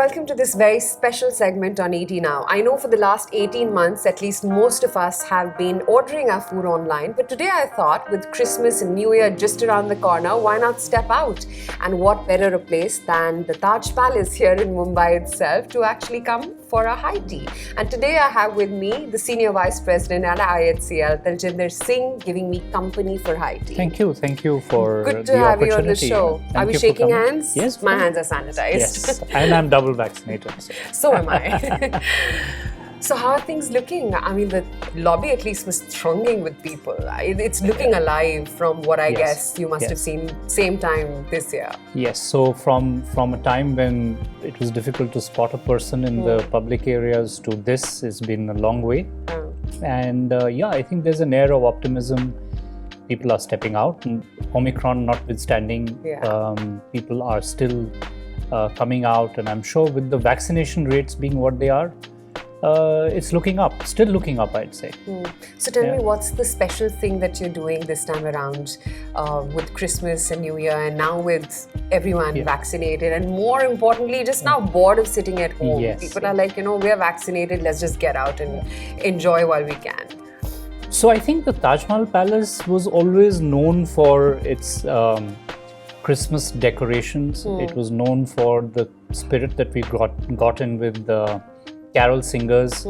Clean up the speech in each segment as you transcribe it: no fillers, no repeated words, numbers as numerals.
welcome to this very special segment on ET Now. I know for the last 18 months, at least most of us have been ordering our food online. But today I thought with Christmas and New Year just around the corner, why not step out? And what better a place than the Taj Palace here in Mumbai itself to actually come for a high tea. And today I have with me the Senior Vice President at IHCL, Taljinder Singh, giving me company for high tea. Thank you for Good to have you on the show. Are we shaking hands? Yes. My hands are sanitized. Yes, and I'm double vaccinated. So am I. So how are things looking? I mean, the lobby at least was thronging with people. It's looking alive from what I guess you must have seen same time this year. Yes, so from a time when it was difficult to spot a person in the public areas to this has been a long way. And I think there's an air of optimism. People are stepping out, and Omicron notwithstanding, people are still coming out, and I'm sure with the vaccination rates being what they are, it's still looking up, I'd say. So tell me, what's the special thing that you're doing this time around with Christmas and New Year, and now with everyone vaccinated, and more importantly, just now bored of sitting at home? People are like, we're vaccinated, let's just get out and enjoy while we can. So I think the Taj Mahal Palace was always known for its Christmas decorations. It was known for the spirit that we got in with the carol singers.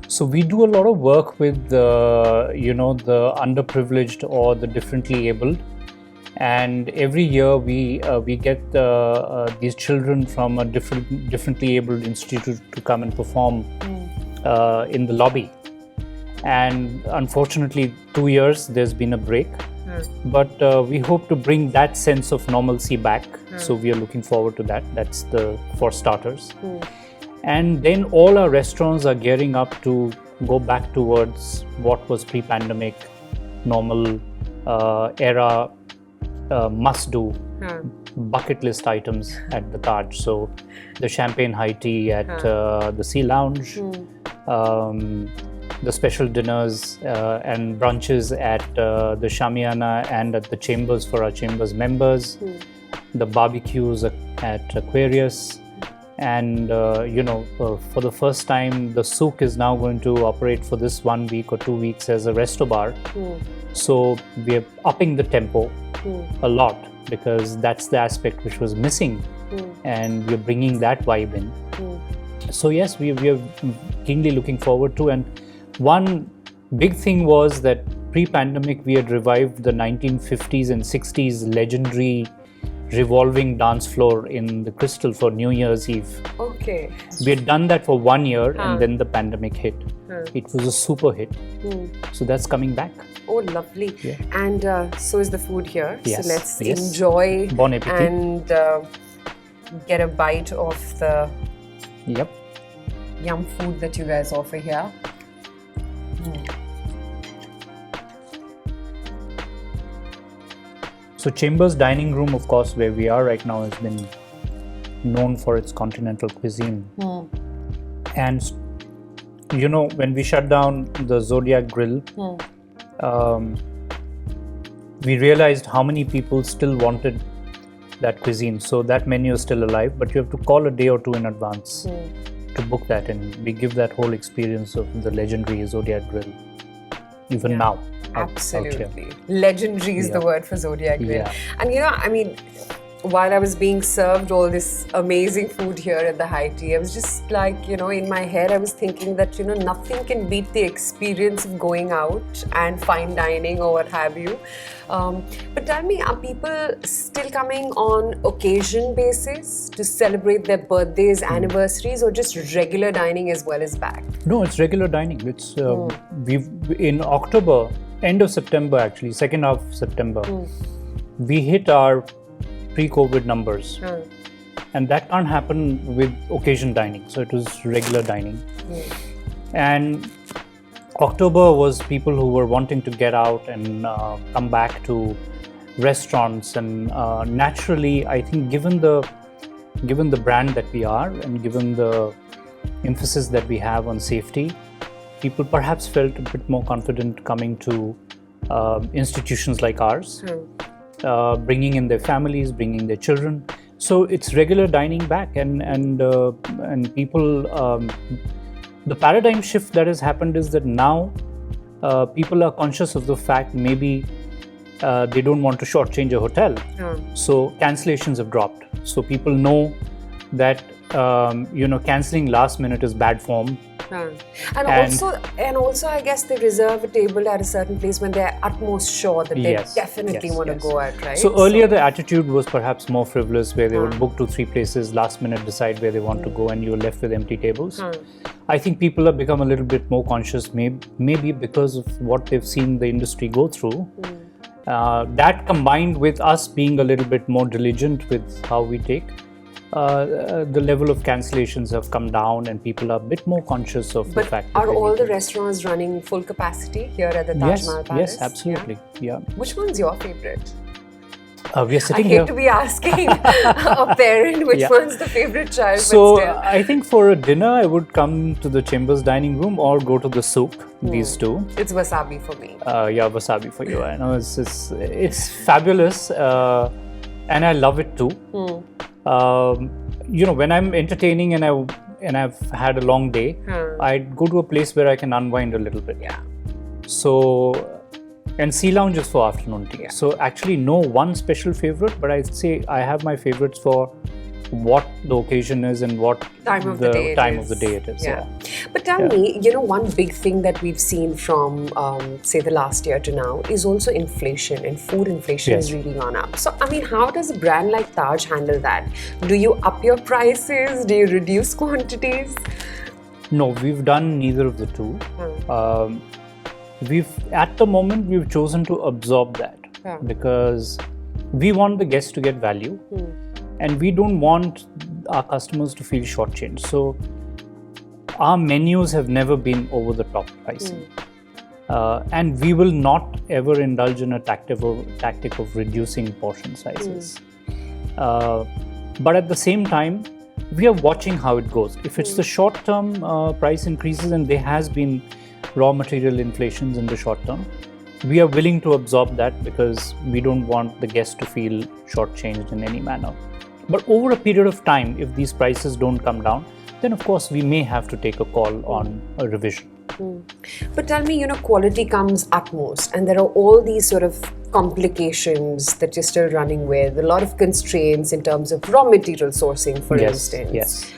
So we do a lot of work with the underprivileged or the differently abled, and every year we get these children from a differently abled institute to come and perform in the lobby. And unfortunately 2 years there's been a break, but we hope to bring that sense of normalcy back. So we are looking forward to that. That's for starters. And then all our restaurants are gearing up to go back towards what was pre-pandemic normal era must do bucket list items at the Taj. So the champagne high tea at the Sea Lounge, the special dinners and brunches at the Shamiana and at the Chambers for our Chambers members, the barbecues at Aquarius, and for the first time the souk is now going to operate for this 1 week or 2 weeks as a resto bar. So we're upping the tempo a lot, because that's the aspect which was missing, and we're bringing that vibe in. So yes, we are keenly looking forward to. And one big thing was that pre-pandemic we had revived the 1950s and 60s legendary revolving dance floor in the Crystal for New Year's Eve. Okay. We had done that for 1 year and then the pandemic hit. It was a super hit. So that's coming back. Oh, lovely. Yeah. And so is the food here. Yes. So let's enjoy Bon appetit. And get a bite of the yum food that you guys offer here. So Chambers dining room, of course, where we are right now, has been known for its continental cuisine. And when we shut down the Zodiac Grill, we realized how many people still wanted that cuisine. So that menu is still alive, but you have to call a day or two in advance to book that, and we give that whole experience of the legendary Zodiac Grill even now. Absolutely. Legendary is the word for Zodiac Grill. And while I was being served all this amazing food here at the high tea, I was just like, in my head I was thinking that, nothing can beat the experience of going out and fine dining or what have you. But tell me, are people still coming on occasion basis to celebrate their birthdays, anniversaries, or just regular dining as well as back? No, it's regular dining. It's we've in October, end of September actually, second half of September, we hit our pre-COVID numbers, and that can't happen with occasion dining. So it was regular dining, and October was people who were wanting to get out and come back to restaurants, and naturally, I think given the brand that we are and given the emphasis that we have on safety, people perhaps felt a bit more confident coming to institutions like ours. Bringing in their families, bringing their children. So it's regular dining back, and people. The paradigm shift that has happened is that now people are conscious of the fact maybe they don't want to shortchange a hotel. So cancellations have dropped. So people know that cancelling last minute is bad form. And also, I guess they reserve a table at a certain place when they're utmost sure that they definitely want to go at, right? So earlier the attitude was perhaps more frivolous, where they would book 2-3 places, last minute decide where they want to go, and you're left with empty tables. I think people have become a little bit more conscious, maybe because of what they've seen the industry go through. That combined with us being a little bit more diligent with how we take, the level of cancellations have come down, and people are a bit more conscious of the fact. But are all the restaurants running full capacity here at the Taj Mahal Palace? Yes, absolutely. Yeah. Which one's your favorite? We are sitting I here. hate to be asking a parent which one's the favorite child. So but still. I think for a dinner, I would come to the Chambers dining room or go to the souk. These two. It's wasabi for me. Wasabi for you. I know it's fabulous, and I love it too. When I'm entertaining and I've had a long day, I'd go to a place where I can unwind a little bit. So, and Sea Lounge is for afternoon tea. So actually no one special favorite, but I'd say I have my favorites for what the occasion is and what time of the day it is. But tell me, one big thing that we've seen from say the last year to now is also inflation, and food inflation has really gone up. So I mean, how does a brand like Taj handle that? Do you up your prices? Do you reduce quantities? No, we've done neither of the two. At the moment we've chosen to absorb that because we want the guests to get value. And we don't want our customers to feel shortchanged. So our menus have never been over the top pricing. And we will not ever indulge in a tactic of reducing portion sizes. But at the same time, we are watching how it goes. If it's the short-term price increases, and there has been raw material inflations in the short term, we are willing to absorb that because we don't want the guests to feel shortchanged in any manner. But over a period of time, if these prices don't come down, then of course we may have to take a call on a revision. But tell me, quality comes utmost, and there are all these sort of complications that you're still running with, a lot of constraints in terms of raw material sourcing, for instance. Yes.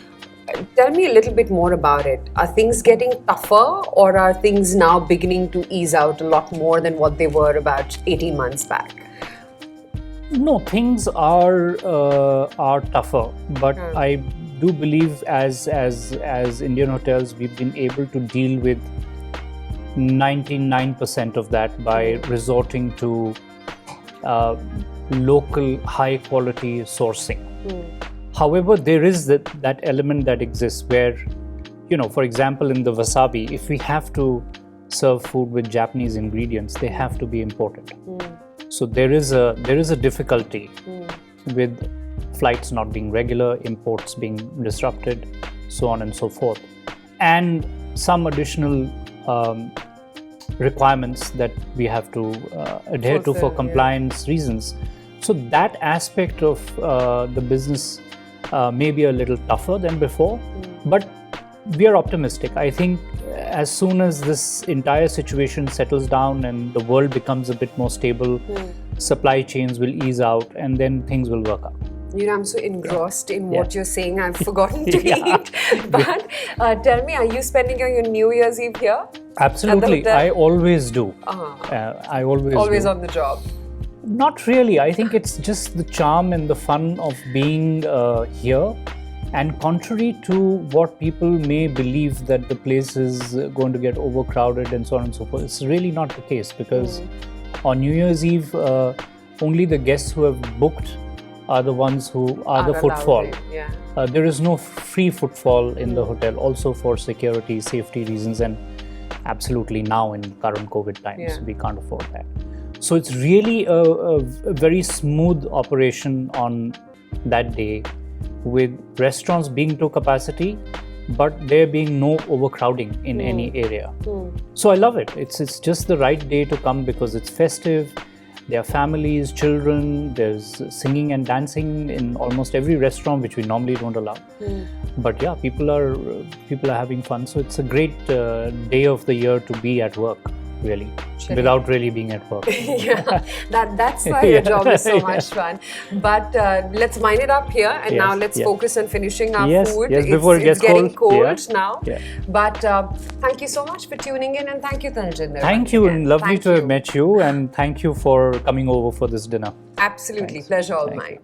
Tell me a little bit more about it. Are things getting tougher, or are things now beginning to ease out a lot more than what they were about 18 months back? No, things are tougher, but I do believe as Indian hotels, we've been able to deal with 99% of that by resorting to local high quality sourcing. However, there is that element that exists where, for example, in the wasabi, if we have to serve food with Japanese ingredients, they have to be imported. So there is a difficulty with flights not being regular, imports being disrupted, so on and so forth, and some additional requirements that we have to adhere to for compliance reasons. So that aspect of the business may be a little tougher than before, but we are optimistic. I think as soon as this entire situation settles down and the world becomes a bit more stable, supply chains will ease out, and then things will work out. I'm so engrossed in what you're saying, I've forgotten to eat. But tell me, are you spending your New Year's Eve here? Absolutely, I always do. I always do. On the job. Not really. I think it's just the charm and the fun of being here. And contrary to what people may believe that the place is going to get overcrowded and so on and so forth, it's really not the case, because on New Year's Eve, only the guests who have booked are the ones who are the footfall. There is no free footfall in the hotel, also for security, safety reasons, and absolutely now in current COVID times, we can't afford that. So it's really a very smooth operation on that day, with restaurants being to capacity, but there being no overcrowding in any area. So I love it. It's just the right day to come because it's festive. There are families, children. There's singing and dancing in almost every restaurant, which we normally don't allow. But yeah, people are having fun. So it's a great day of the year to be at work, really, without really being at work. Yeah, that's why your job is so much fun. But let's wind it up here, and now let's focus on finishing our food. Yes, before it gets getting cold Yeah. now. Yeah. But thank you so much for tuning in, and thank you, Taljinder. Thank you, and lovely to have met you, and thank you for coming over for this dinner. Absolutely, pleasure all mine.